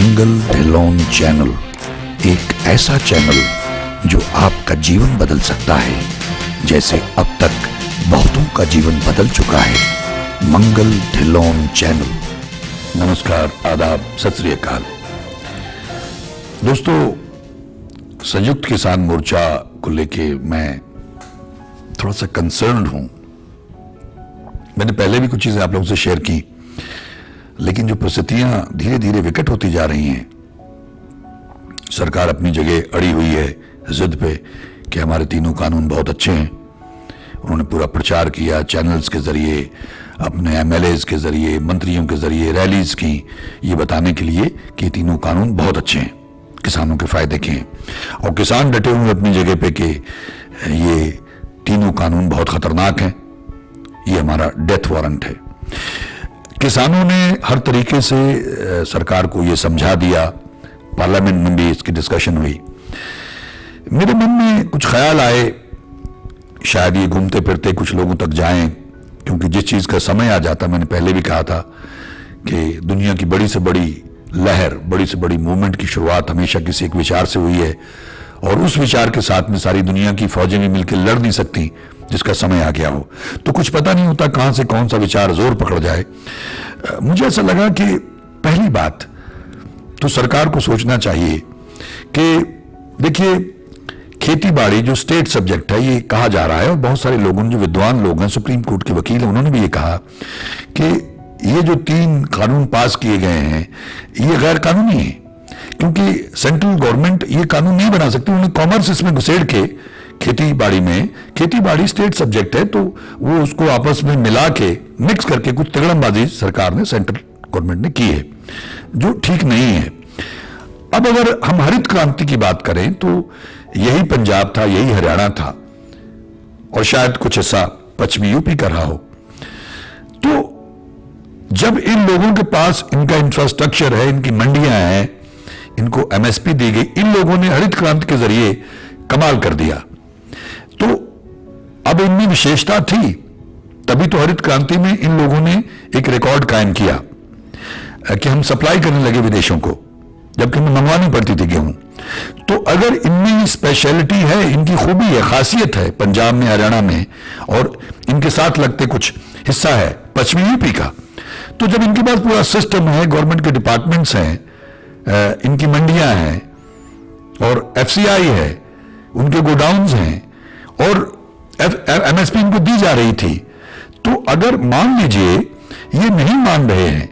मंगल Dhillon channel एक ऐसा channel जो आपका जीवन बदल सकता है, जैसे अब तक बहुतों का जीवन बदल चुका है। मंगल ढिल्लोन चैनल। नमस्कार, आदाब, सत श्री अकाल। दोस्तों, संयुक्त किसान मोर्चा को लेके मैं थोड़ा सा कंसर्न्ड हूं। मैंने पहले भी कुछ चीजें आप लोगों से शेयर की, लेकिन जो परिस्थितियां धीरे धीरे विकट होती जा रही हैं, सरकार अपनी जगह अड़ी हुई है जिद पे कि हमारे तीनों कानून बहुत अच्छे हैं। उन्होंने पूरा प्रचार किया, चैनल्स के जरिए, अपने एमएलएज के जरिए, मंत्रियों के जरिए रैलीज की, ये बताने के लिए कि तीनों कानून बहुत अच्छे हैं, किसानों के फायदे के हैं। और किसान डटे हुए अपनी जगह पे कि ये तीनों कानून बहुत खतरनाक हैं, ये हमारा डेथ वारंट है। किसानों ने हर तरीके से सरकार को ये समझा दिया, पार्लियामेंट में भी इसकी डिस्कशन हुई। मेरे मन में कुछ ख्याल आए, शायद ये घूमते फिरते कुछ लोगों तक जाएं, क्योंकि जिस चीज का समय आ जाता, मैंने पहले भी कहा था कि दुनिया की बड़ी से बड़ी लहर, बड़ी से बड़ी मूवमेंट की शुरुआत हमेशा किसी एक विचार से हुई है, और उस विचार के साथ में सारी दुनिया की फौजें भी मिलकर लड़ नहीं सकती जिसका समय आ गया हो। तो कुछ पता नहीं होता कहां से कौन सा विचार जोर पकड़ जाए। मुझे ऐसा लगा कि पहली बात तो सरकार को सोचना चाहिए कि देखिए, खेती बाड़ी जो स्टेट सब्जेक्ट है, ये कहा जा रहा है, और बहुत सारे लोगों, जो विद्वान लोग हैं, सुप्रीम कोर्ट के वकील हैं, उन्होंने भी ये कहा कि ये जो 3 कानून पास किए गए हैं ये गैर कानूनी है, क्योंकि सेंट्रल गवर्नमेंट ये कानून नहीं बना सकती। उन्होंने कॉमर्स इसमें घुसेड़ के खेती बाड़ी में, खेती बाड़ी स्टेट सब्जेक्ट है, तो वो उसको आपस में मिला के मिक्स करके कुछ तिगड़मबाजी सरकार ने, सेंट्रल गवर्नमेंट ने की है, जो ठीक नहीं है। अब अगर हम हरित क्रांति की बात करें तो यही पंजाब था, यही हरियाणा था, और शायद कुछ हिस्सा पश्चिमी यूपी का रहा हो। तो जब इन लोगों के पास इनका इंफ्रास्ट्रक्चर है, इनकी मंडियां हैं, इनको एमएसपी दी गई, इन लोगों ने हरित क्रांति के जरिए कमाल कर दिया। तो अब इनमें विशेषता थी, तभी तो हरित क्रांति में इन लोगों ने एक रिकॉर्ड कायम किया कि हम सप्लाई करने लगे विदेशों को, जबकि हमें मंगवानी पड़ती थी गेहूं। तो अगर इनमें स्पेशलिटी है, इनकी खूबी है, खासियत है पंजाब में, हरियाणा में, और इनके साथ लगते कुछ हिस्सा है पश्चिमी यूपी का, तो जब इनके पास पूरा सिस्टम है, गवर्नमेंट के डिपार्टमेंट्स हैं, इनकी मंडियां हैं, और एफसीआई है, उनके गोडाउन्स हैं, और एमएसपी इनको दी जा रही थी, तो अगर मान लीजिए ये नहीं मान रहे हैं,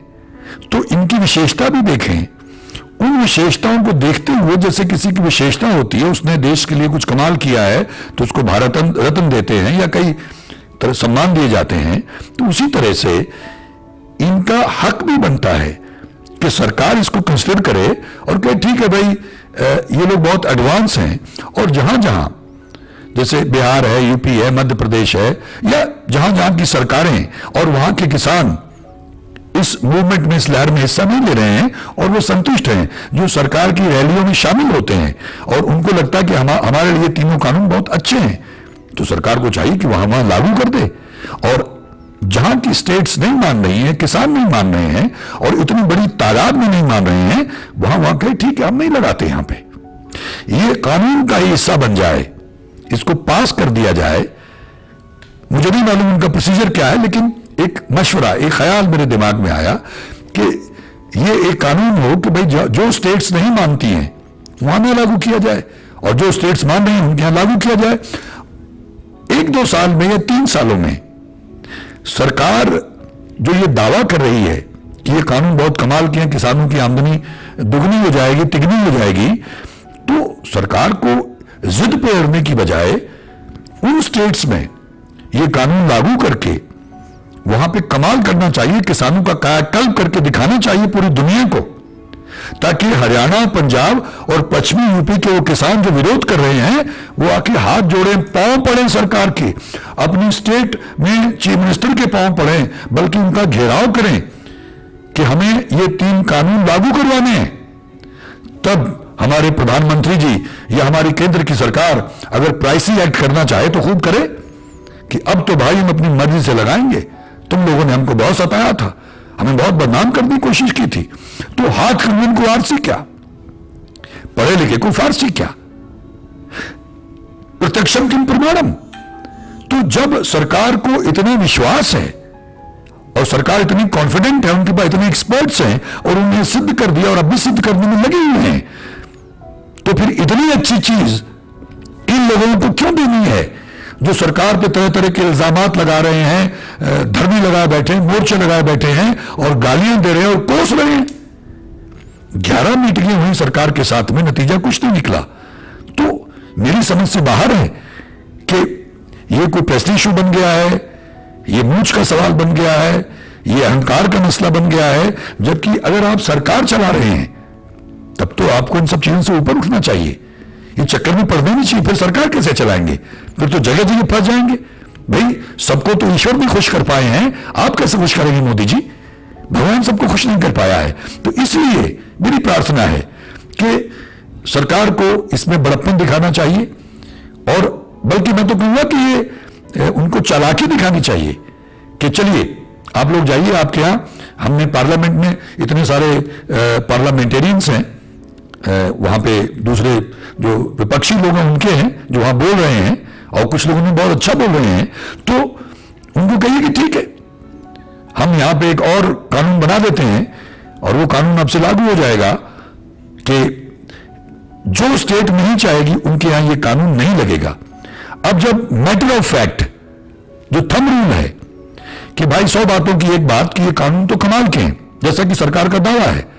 तो इनकी विशेषता भी देखें। उन विशेषताओं को देखते हुए, जैसे किसी की विशेषता होती है, उसने देश के लिए कुछ कमाल किया है तो उसको भारत रत्न देते हैं या कई तरह सम्मान दिए जाते हैं, तो उसी तरह से इनका हक भी बनता है कि सरकार इसको कंसिडर करे और कहे ठीक है भाई, ये लोग बहुत एडवांस हैं, और जहां जहां जैसे बिहार है, यूपी है, मध्य प्रदेश है, या जहां जहां की सरकारें और वहां के किसान इस मूवमेंट में, इस लहर में हिस्सा नहीं ले रहे हैं और वो संतुष्ट हैं, जो सरकार की रैलियों में शामिल होते हैं, और उनको लगता है कि हमारे लिए तीनों कानून बहुत अच्छे हैं, तो सरकार को चाहिए कि वहां लागू कर दे। और जहां की स्टेट्स नहीं मान रही हैं, किसान नहीं मान रहे हैं, और इतनी बड़ी तादाद में नहीं मान रहे हैं, वहां कहे ठीक है, हम नहीं लगाते, यहां पे ये कानून का ही हिस्सा बन जाए, इसको पास कर दिया जाए। मुझे नहीं मालूम उनका प्रोसीजर क्या है, लेकिन एक मशवरा, एक ख्याल मेरे दिमाग में आया कि ये एक कानून हो कि भाई जो स्टेट्स नहीं मानती हैं वहां में लागू किया जाए, और जो स्टेट्स मान रही हैं उनके यहां लागू किया जाए। 1-2 साल में या 3 सालों में सरकार जो ये दावा कर रही है कि ये कानून बहुत कमाल के हैं, किसानों की आमदनी दुगनी हो जाएगी, तिगनी हो जाएगी, तो सरकार को जिद पे अड़ने की बजाय उन स्टेट्स में ये कानून लागू करके वहां पे कमाल करना चाहिए, किसानों का कायाकल्प करके दिखाना चाहिए पूरी दुनिया को, ताकि हरियाणा, पंजाब और पश्चिमी यूपी के वो किसान जो विरोध कर रहे हैं, वो आके हाथ जोड़ें, पांव पड़े सरकार के, अपनी स्टेट में चीफ मिनिस्टर के पांव पड़े, बल्कि उनका घेराव करें कि हमें ये 3 कानून लागू करवाने हैं। तब हमारे प्रधानमंत्री जी या हमारी केंद्र की सरकार अगर प्राइसी एक्ट करना चाहे तो खूब करे कि अब तो भाई हम अपनी मर्जी से लगाएंगे, तुम लोगों ने हमको बहुत सताया था, हमें बहुत बदनाम करने की कोशिश की थी। तो हाथ कंगन को आरसी क्या, पढ़े लिखे को फारसी क्या, प्रत्यक्षम किम प्रमाणम। तो जब सरकार को इतना विश्वास है और सरकार इतनी कॉन्फिडेंट है, उनके पास इतने एक्सपर्ट्स हैं और उन्हें सिद्ध कर दिया और अब भी सिद्ध करने में लगे हुए हैं, तो फिर इतनी अच्छी चीज इन लोगों को क्यों देनी है जो सरकार पे तरह तरह के इल्जामात लगा रहे हैं, धरने लगाए बैठे हैं, मोर्चे लगाए बैठे हैं और गालियां दे रहे हैं और कोस रहे हैं। 11 मीटिंगें हुई सरकार के साथ में, नतीजा कुछ नहीं निकला। तो मेरी समझ से बाहर है कि ये कोई प्रेस्टीज इशू बन गया है, ये मूंछ का सवाल बन गया है, ये अहंकार का मसला बन गया है। जबकि अगर आप सरकार चला रहे हैं तब तो आपको इन सब चीजों से ऊपर उठना चाहिए, ये चक्कर में पड़ना नहीं चाहिए। फिर सरकार कैसे चलाएंगे, फिर तो जगह जगह फंस जाएंगे। भाई सबको तो ईश्वर भी खुश कर पाए हैं, आप कैसे खुश करेंगे मोदी जी, भगवान सबको खुश नहीं कर पाया है। तो इसलिए मेरी प्रार्थना है कि सरकार को इसमें बड़प्पन दिखाना चाहिए और बल्कि मैं तो कहूंगा कि ये उनको चालाकी दिखानी चाहिए कि चलिए आप लोग जाइए, आपके यहां हमने पार्लियामेंट में इतने सारे पार्लियामेंटेरियंस हैं, वहां पे दूसरे जो विपक्षी लोग हैं उनके हैं जो वहां बोल रहे हैं और कुछ लोगों ने बहुत अच्छा बोल रहे हैं, तो उनको कहिए कि ठीक है हम यहां पे एक और कानून बना देते हैं और वो कानून अब से लागू हो जाएगा कि जो स्टेट नहीं चाहेगी उनके यहां ये कानून नहीं लगेगा। अब जब मैटर ऑफ फैक्ट जो थंब रूल है कि भाई 100 बातों की एक बात कि ये कानून तो कमाल के हैं, जैसा कि सरकार का दावा है,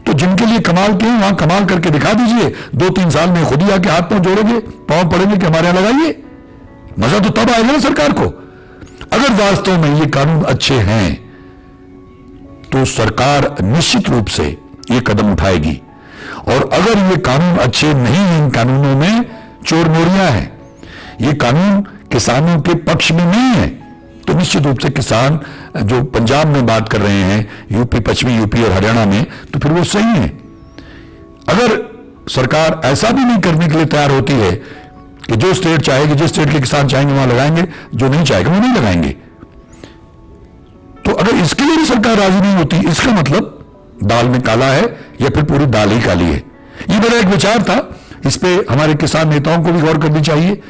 तो जिनके लिए कमाल के हैं वहां कमाल करके दिखा दीजिए। 2-3 साल में खुद ही आके हाथ पांव जोड़ोगे, पांव पड़ेंगे कि हमारे यहां लगाइए। मजा तो तब आएगा ना सरकार को। अगर वास्तव में ये कानून अच्छे हैं तो सरकार निश्चित रूप से ये कदम उठाएगी, और अगर ये कानून अच्छे नहीं हैं, इन कानूनों में चोर मोरियां हैं, ये कानून किसानों के पक्ष में नहीं है, तो निश्चित रूप से किसान जो पंजाब में बात कर रहे हैं, यूपी, पश्चिमी यूपी और हरियाणा में, तो फिर वो सही है। अगर सरकार ऐसा भी नहीं करने के लिए तैयार होती है कि जो स्टेट चाहेगी, जिस स्टेट के किसान चाहेंगे वहां लगाएंगे, जो नहीं चाहेगा वो नहीं लगाएंगे, तो अगर इसके लिए भी सरकार राजी नहीं होती, इसका मतलब दाल में काला है या फिर पूरी दाल ही काली है। ये मेरा एक विचार था, इस पे हमारे किसान नेताओं को भी गौर करनी चाहिए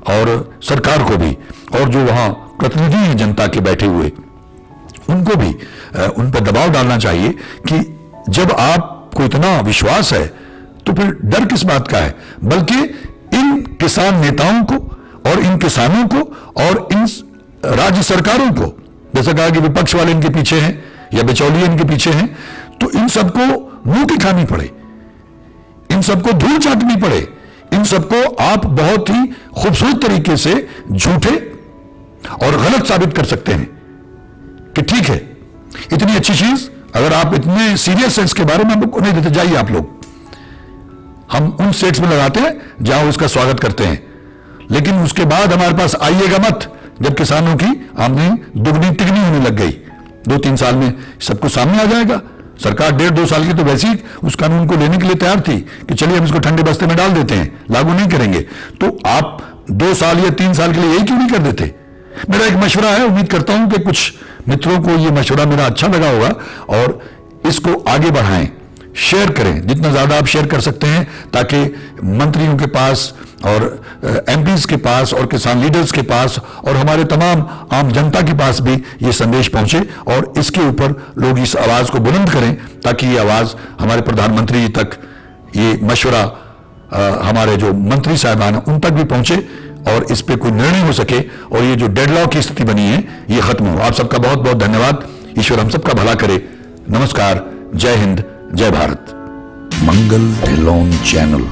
और सरकार को भी, और जो वहां प्रतिनिधि हैं जनता के बैठे हुए उनको भी उन पर दबाव डालना चाहिए कि जब आपको इतना विश्वास है तो फिर डर किस बात का है। बल्कि इन किसान नेताओं को और इन किसानों को और इन राज्य सरकारों को, जैसा कहा कि विपक्ष वाले इनके पीछे हैं या बिचौलिए इनके पीछे हैं, तो इन सबको मुंह की खानी पड़े, इन सबको धूल चाटनी पड़े, इन सबको आप बहुत ही खूबसूरत तरीके से झूठे और गलत साबित कर सकते हैं कि ठीक है इतनी अच्छी चीज अगर आप इतने सीरियस है इसके बारे में हम नहीं देते, जाइए आप लोग, हम उन स्टेट्स में लगाते हैं जहां उसका स्वागत करते हैं, लेकिन उसके बाद हमारे पास आइएगा मत जब किसानों की आमदनी दुगनी तिगनी होने लग गई। 2-3 साल में सब कुछ सामने आ जाएगा। सरकार 1.5-2 साल की तो वैसे ही उस कानून को लेने के लिए तैयार थी कि चलिए हम इसको ठंडे बस्ते में डाल देते हैं, लागू नहीं करेंगे। तो आप 2 साल या 3 साल के लिए यही क्यों नहीं कर देते? मेरा एक मशवरा है, उम्मीद करता हूं कि कुछ मित्रों को ये मशवरा मेरा अच्छा लगा होगा और इसको आगे बढ़ाएं, शेयर करें, जितना ज्यादा आप शेयर कर सकते हैं, ताकि मंत्रियों के पास और एमपीज के पास और किसान लीडर्स के पास और हमारे तमाम आम जनता के पास भी ये संदेश पहुंचे और इसके ऊपर लोग इस आवाज को बुलंद करें, ताकि ये आवाज हमारे प्रधानमंत्री जी तक, ये मशवरा हमारे जो मंत्री साहबान हैं उन तक भी पहुंचे और इस पे कोई निर्णय हो सके और ये जो डेडलॉक की स्थिति बनी है ये खत्म हो। आप सबका बहुत बहुत धन्यवाद। ईश्वर हम सबका भला करे। नमस्कार, जय हिंद, जय भारत। मंगल ढिल्लोन चैनल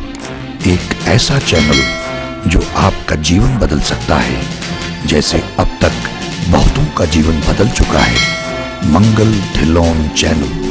एक ऐसा चैनल जो आपका जीवन बदल सकता है, जैसे अब तक बहुतों का जीवन बदल चुका है। मंगल ढिल्लोन चैनल।